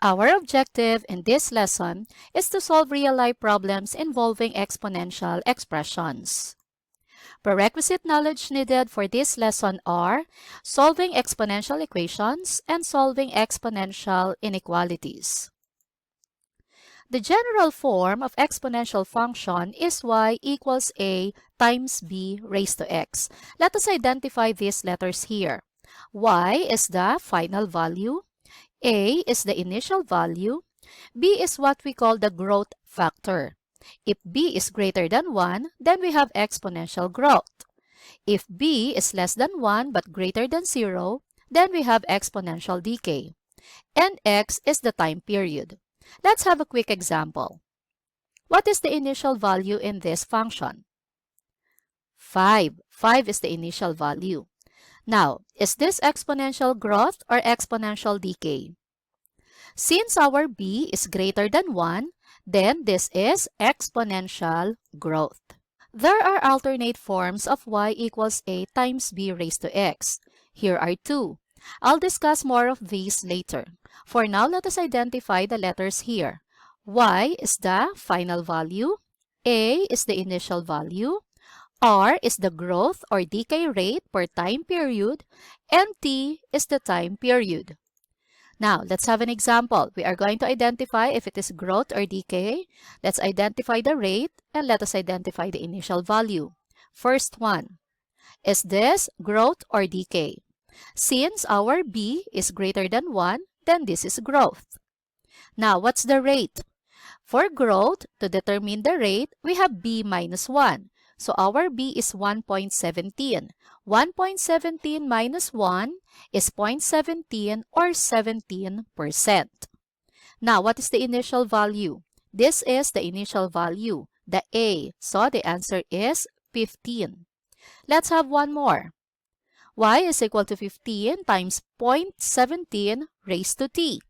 Our objective in this lesson is to solve real-life problems involving exponential expressions. Prerequisite knowledge needed for this lesson are solving exponential equations and solving exponential inequalities. The general form of exponential function is y equals a times b raised to x. Let us identify these letters here. Y is the final value, a is the initial value, b is what we call the growth factor. If b is greater than 1, then we have exponential growth. If b is less than 1 but greater than 0, then we have exponential decay. And x is the time period. Let's have a quick example. What is the initial value in this function? 5. 5 is the initial value. Now, is this exponential growth or exponential decay? Since our b is greater than 1, then this is exponential growth. There are alternate forms of y equals a times b raised to x. Here are two. I'll discuss more of these later. For now, let us identify the letters here. Y is the final value, a is the initial value, r is the growth or decay rate per time period, and t is the time period. Now, let's have an example. We are going to identify if it is growth or decay. Let's identify the rate and let us identify the initial value. First one, is this growth or decay? Since our b is greater than 1, then this is growth. Now, what's the rate? For growth, to determine the rate, we have b minus 1. So our b is 1.17. 1.17 minus 1 is 0.17 or 17%. Now, what is the initial value? This is the initial value, the a. So the answer is 15. Let's have one more. Y is equal to 15 times 0.17 raised to t.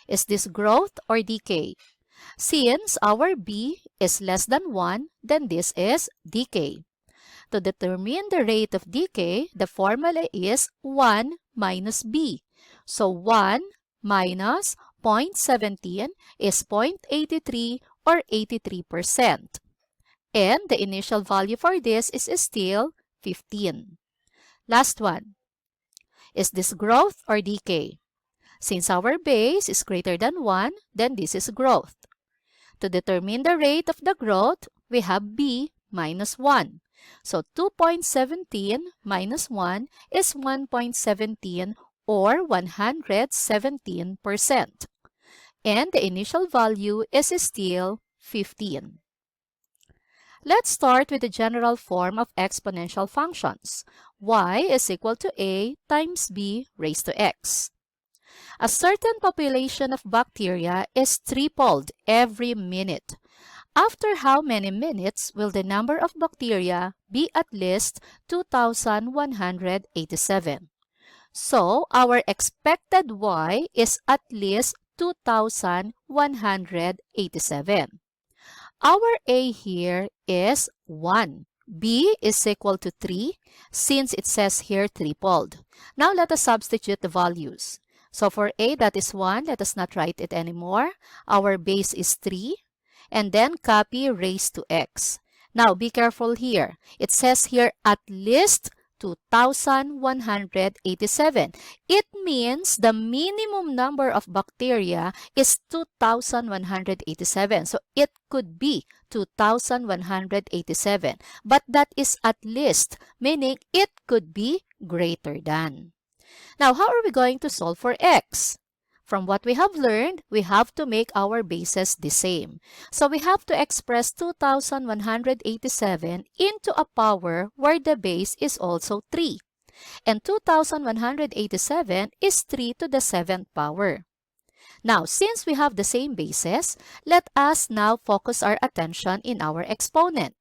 Is this growth or decay? Since our b is less than 1, then this is decay. To determine the rate of decay, the formula is 1 minus b. So 1 minus 0.17 is 0.83 or 83%. And the initial value for this is still 15. Last one. Is this growth or decay? Since our base is greater than 1, then this is growth. To determine the rate of the growth, we have b minus 1. So 2.17 minus 1 is 1.17 or 117%. And the initial value is still 15. Let's start with the general form of exponential functions. Y is equal to a times b raised to x. A certain population of bacteria is tripled every minute. After how many minutes will the number of bacteria be at least 2,187? So, our expected y is at least 2,187. Our a here is 1. b is equal to 3 since it says here tripled. Now, let us substitute the values. So for a, that is 1. Let us not write it anymore. Our base is 3. And then copy raised to x. Now, be careful here. It says here at least 2,187. It means the minimum number of bacteria is 2,187. So it could be 2,187. But that is at least, meaning it could be greater than. Now, how are we going to solve for x? From what we have learned, we have to make our bases the same. So we have to express 2,187 into a power where the base is also 3. And 2,187 is 3 to the 7th power. Now, since we have the same bases, let us now focus our attention in our exponent.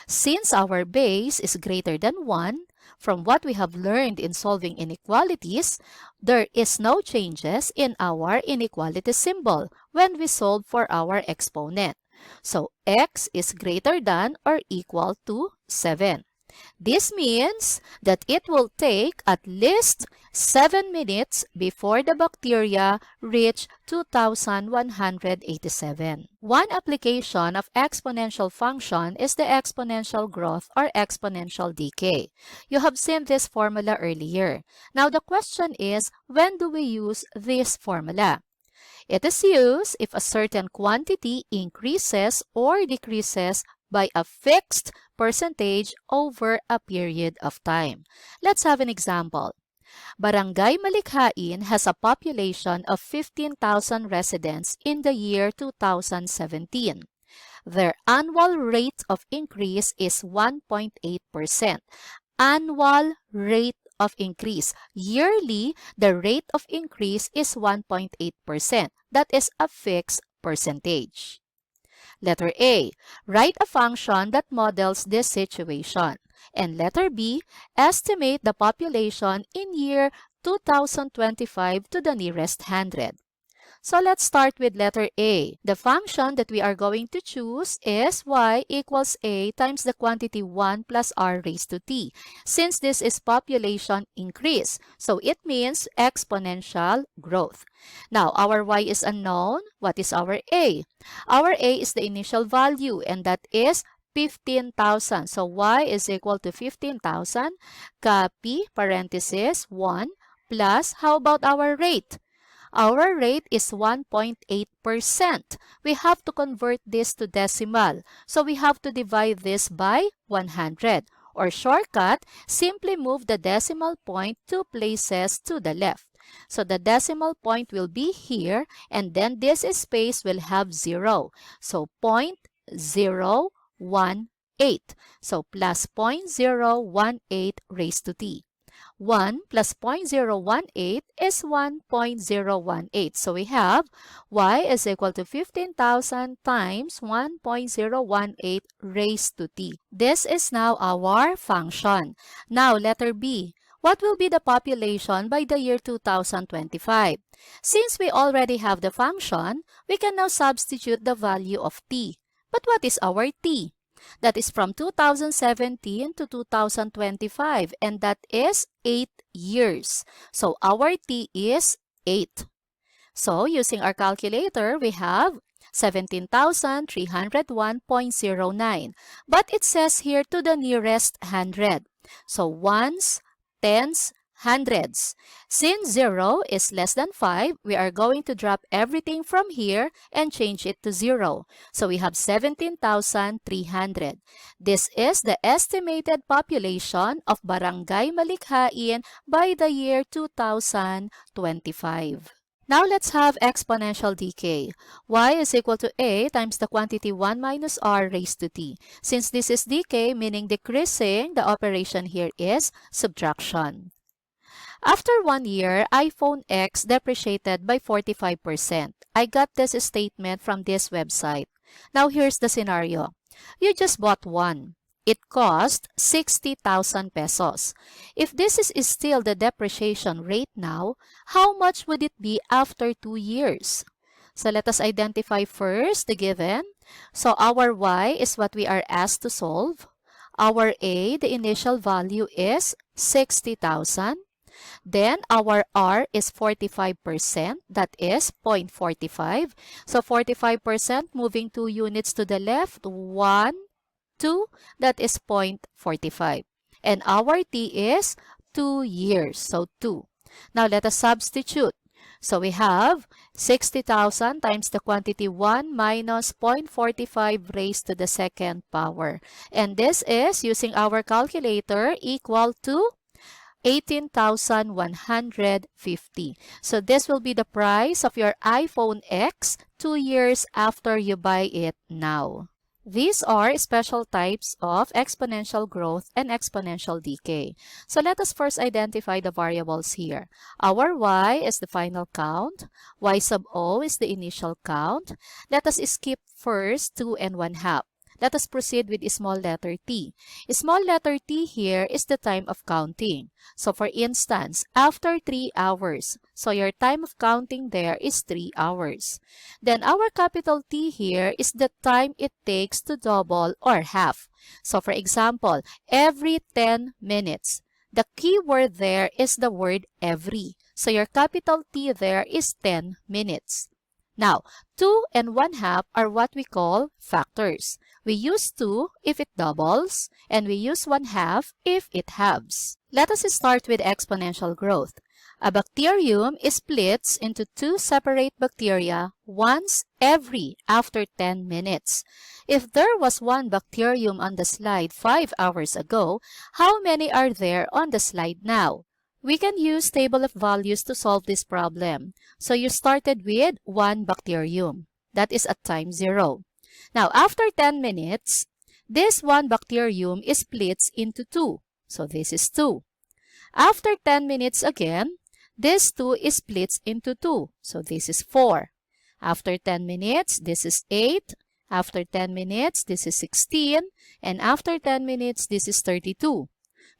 Since our base is greater than 1, from what we have learned in solving inequalities, there is no changes in our inequality symbol when we solve for our exponent. So, x is greater than or equal to 7. This means that it will take at least 7 minutes before the bacteria reach 2187. One application of exponential function is the exponential growth or exponential decay. You have seen this formula earlier. Now the question is, when do we use this formula? It is used if a certain quantity increases or decreases by a fixed percentage over a period of time. Let's have an example. Barangay Malikhain has a population of 15,000 residents in the year 2017. Their annual rate of increase is 1.8%. Annual rate of increase. Yearly, the rate of increase is 1.8%. That is a fixed percentage. Letter A, write a function that models this situation. And letter B, estimate the population in year 2025 to the nearest 100. So let's start with letter A. The function that we are going to choose is y equals a times the quantity 1 plus r raised to t. Since this is population increase, so it means exponential growth. Now, our y is unknown. What is our a? Our a is the initial value, and that is 15,000. So y is equal to 15,000. Copy, parenthesis, 1 plus, how about our rate? Our rate is 1.8%. We have to convert this to decimal. So we have to divide this by 100. Or shortcut, simply move the decimal point 2 places to the left. So the decimal point will be here, and then this space will have 0. So 0.018. So plus 0.018 raised to t. 1 plus 0.018 is 1.018. So we have y is equal to 15,000 times 1.018 raised to t. This is now our function. Now, letter B. What will be the population by the year 2025? Since we already have the function, we can now substitute the value of t. But what is our t? That is from 2017 to 2025, and that is 8 years. So our t is 8. So using our calculator, we have 17,301.09. But it says here to the nearest 100. So ones, tens, hundreds. Since 0 is less than 5, we are going to drop everything from here and change it to 0. So we have 17,300. This is the estimated population of Barangay Malikhain by the year 2025. Now let's have exponential decay. Y is equal to a times the quantity 1 minus r raised to t. Since this is decay, meaning decreasing, the operation here is subtraction. After 1 year, iPhone X depreciated by 45%. I got this statement from this website. Now here's the scenario. You just bought one. It cost 60,000 pesos. If this is still the depreciation rate now, how much would it be after 2 years? So let us identify first the given. So our y is what we are asked to solve. Our a, the initial value is 60,000. Then our R is 45%, that is 0.45. So 45% moving 2 units to the left, 1, 2, that is 0.45. And our T is 2 years, so 2. Now let us substitute. So we have 60,000 times the quantity 1 minus 0.45 raised to the second power. And this is, using our calculator, equal to 18,150. So this will be the price of your iPhone X 2 years after you buy it now. These are special types of exponential growth and exponential decay. So let us first identify the variables here. Our y is the final count. Y sub o is the initial count. Let us skip first 2 and 1/2. Let us proceed with small letter t. Small letter t here is the time of counting. So for instance, after 3 hours, so your time of counting there is 3 hours. Then our capital T here is the time it takes to double or half. So for example, every 10 minutes. The key word there is the word every. So your capital T there is 10 minutes. Now, 2 and 1/2 are what we call factors. We use 2 if it doubles, and we use 1/2 if it halves. Let us start with exponential growth. A bacterium splits into 2 separate bacteria once every after 10 minutes. If there was 1 bacterium on the slide 5 hours ago, how many are there on the slide now? We can use table of values to solve this problem. So you started with 1 bacterium. That is at time 0. Now, after 10 minutes, this 1 bacterium splits into 2. So this is 2. After 10 minutes again, this 2 splits into 2. So this is 4. After 10 minutes, this is 8. After 10 minutes, this is 16. And after 10 minutes, this is 32.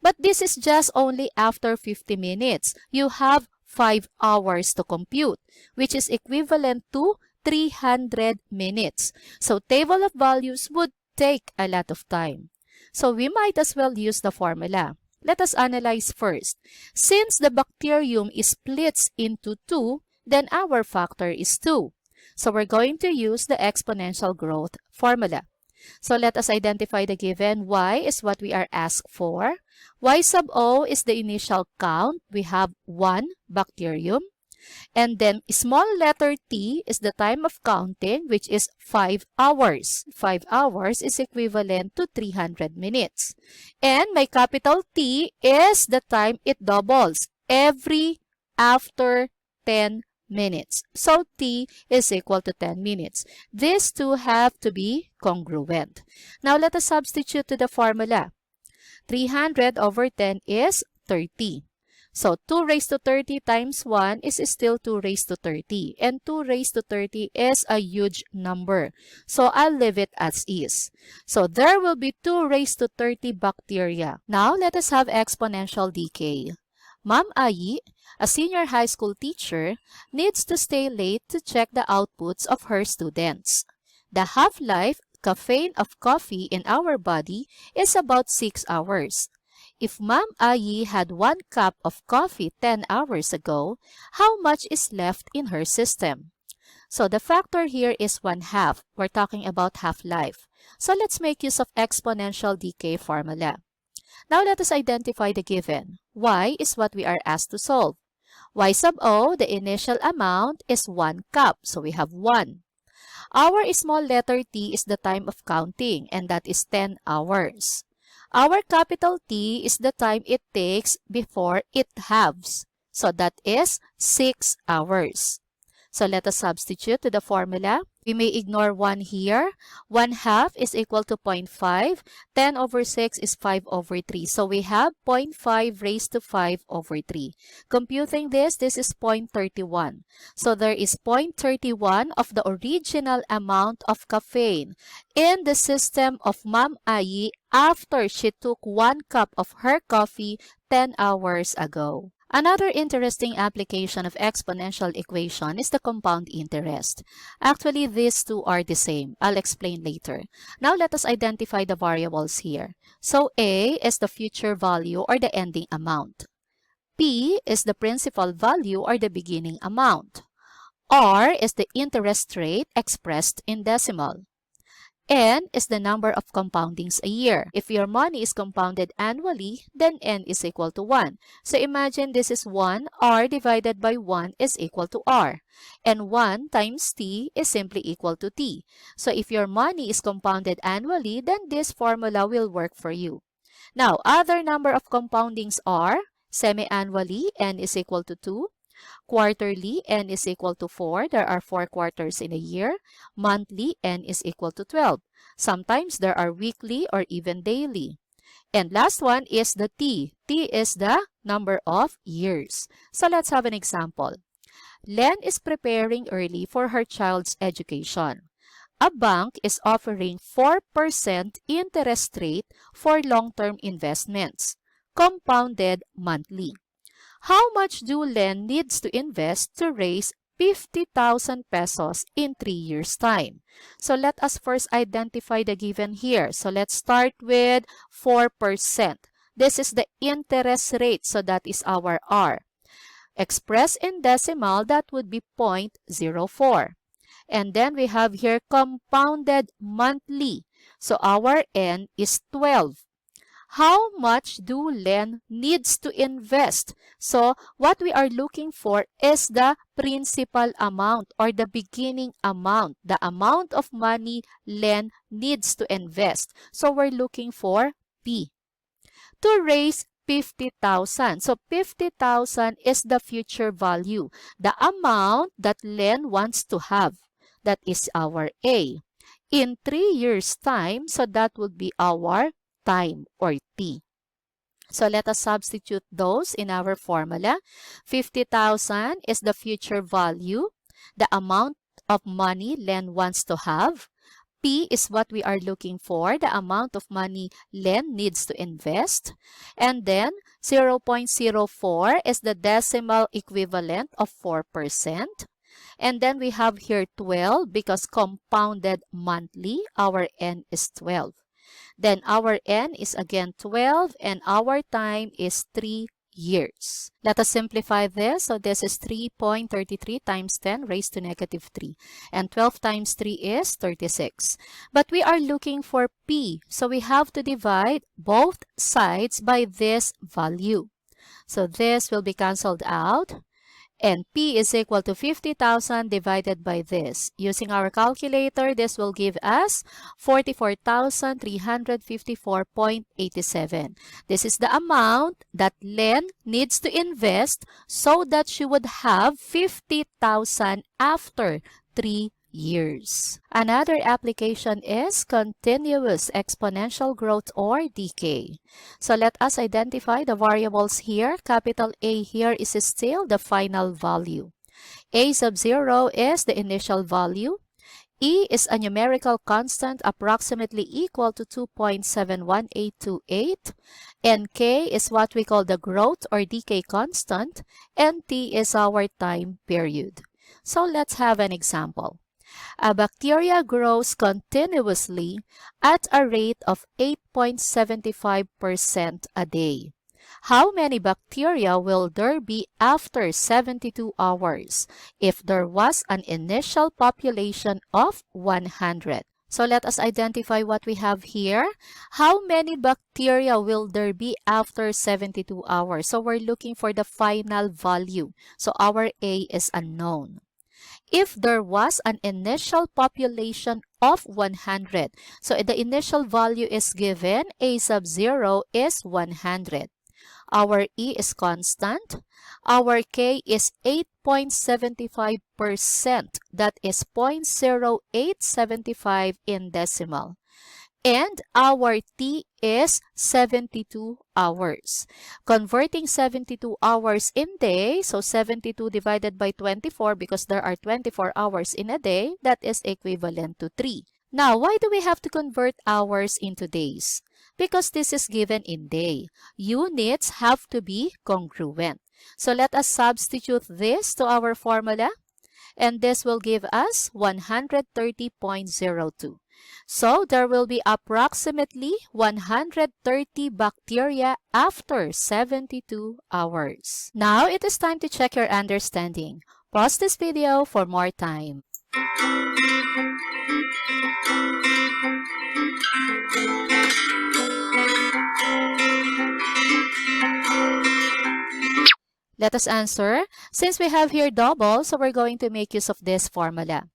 But this is just only after 50 minutes. You have 5 hours to compute, which is equivalent to 300 minutes. So table of values would take a lot of time. So we might as well use the formula. Let us analyze first. Since the bacterium splits into 2, then our factor is 2. So we're going to use the exponential growth formula. So let us identify the given. Y is what we are asked for. Y sub O is the initial count. We have 1 bacterium. And then small letter t is the time of counting, which is 5 hours. 5 hours is equivalent to 300 minutes. And my capital T is the time it doubles every after 10 minutes. So T is equal to 10 minutes. These two have to be congruent. Now let us substitute to the formula. 300 over 10 is 30. So 2 raised to 30 times 1 is still 2 raised to 30. And 2 raised to 30 is a huge number. So I'll leave it as is. So there will be 2 raised to 30 bacteria. Now let us have exponential decay. Ma'am Ayi, a senior high school teacher, needs to stay late to check the outputs of her students. The half-life caffeine of coffee in our body is about 6 hours. If Ma'am Ayi had 1 cup of coffee 10 hours ago, how much is left in her system? So the factor here is 1/2. We're talking about half-life. So let's make use of exponential decay formula. Now let us identify the given. Y is what we are asked to solve. Y sub O, the initial amount, is 1 cup. So we have 1. Our small letter t is the time of counting, and that is 10 hours. Our capital T is the time it takes before it halves. So that is 6 hours. So let us substitute to the formula. We may ignore 1 here. 1/2 is equal to 0.5. 10 over 6 is 5 over 3. So we have 0.5 raised to 5 over 3. Computing this is 0.31. So there is 0.31 of the original amount of caffeine in the system of Ma'am Ayi after she took 1 cup of her coffee 10 hours ago. Another interesting application of exponential equation is the compound interest. Actually, these two are the same. I'll explain later. Now, let us identify the variables here. So, A is the future value or the ending amount. P is the principal value or the beginning amount. R is the interest rate expressed in decimal. N is the number of compoundings a year. If your money is compounded annually, then N is equal to 1. So imagine this is 1, R divided by 1 is equal to R. And 1 times T is simply equal to T. So if your money is compounded annually, then this formula will work for you. Now, other number of compoundings are semi-annually, N is equal to 2. Quarterly, N is equal to 4. There are 4 quarters in a year. Monthly, N is equal to 12. Sometimes there are weekly or even daily. And last one is the T. T is the number of years. So let's have an example. Len is preparing early for her child's education. a bank is offering 4% interest rate for long-term investments, compounded monthly. How much do Len needs to invest to raise 50,000 pesos in 3 years' time? So let us first identify the given here. So let's start with 4%. This is the interest rate, so that is our R. Expressed in decimal, that would be 0.04. And then we have here compounded monthly. So our N is 12. How much do Len needs to invest? So what we are looking for is the principal amount or the beginning amount, the amount of money Len needs to invest. So we're looking for P. To raise 50,000. So 50,000 is the future value, the amount that Len wants to have. That is our A. In 3 years' time, so that would be our time or T. So let us substitute those in our formula. 50,000 is the future value, the amount of money Len wants to have. P is what we are looking for, the amount of money Len needs to invest. And then 0.04 is the decimal equivalent of 4%. And then we have here 12 because compounded monthly, our N is 12. Then our N is again 12 and our time is 3 years. Let us simplify this. So this is 3.33 times 10 raised to negative 3. And 12 times 3 is 36. But we are looking for P. So we have to divide both sides by this value. So this will be canceled out. And P is equal to 50,000 divided by this. Using our calculator, this will give us 44,354.87. This is the amount that Len needs to invest so that she would have 50,000 after 3 years. Another application is continuous exponential growth or decay. So let us identify the variables here. Capital A here is still the final value. A sub 0 is the initial value. E is a numerical constant approximately equal to 2.71828. And K is what we call the growth or decay constant. And T is our time period. So let's have an example. A bacteria grows continuously at a rate of 8.75% a day. How many bacteria will there be after 72 hours if there was an initial population of 100? So let us identify what we have here. How many bacteria will there be after 72 hours? So we're looking for the final value. So our A is unknown. If there was an initial population of 100, so the initial value is given, A sub 0 is 100. Our E is constant. Our K is 8.75%. That is 0.0875 in decimal. And our T is 72 hours. Converting 72 hours in day, so 72 divided by 24 because there are 24 hours in a day, that is equivalent to 3. Now, why do we have to convert hours into days? Because this is given in day. Units have to be congruent. So let us substitute this to our formula. And this will give us 130.02. So there will be approximately 130 bacteria after 72 hours. Now it is time to check your understanding. Pause this video for more time. Let us answer. Since we have here double, so we're going to make use of this formula.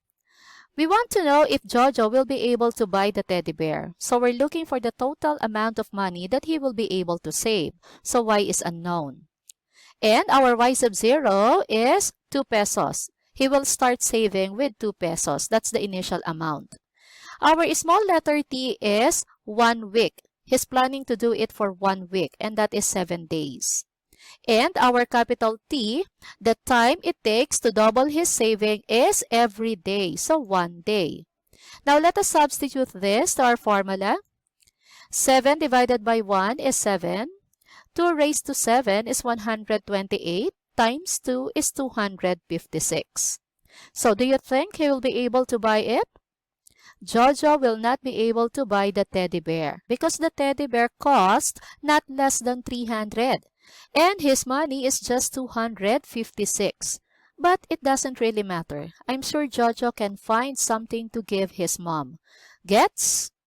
We want to know if Jojo will be able to buy the teddy bear. So we're looking for the total amount of money that he will be able to save. So Y is unknown. And our Y sub 0 is 2 pesos. He will start saving with 2 pesos. That's the initial amount. Our small letter T is 1 week. He's planning to do it for 1 week, and that is 7 days. And our capital T, the time it takes to double his saving is every day, so 1 day. Now let us substitute this to our formula. 7 divided by 1 is 7. 2 raised to 7 is 128 times 2 is 256. So do you think he will be able to buy it? Jojo will not be able to buy the teddy bear because the teddy bear cost not less than 300 and his money is just 256. But it doesn't really matter. I'm sure Jojo can find something to give his mom. Gets?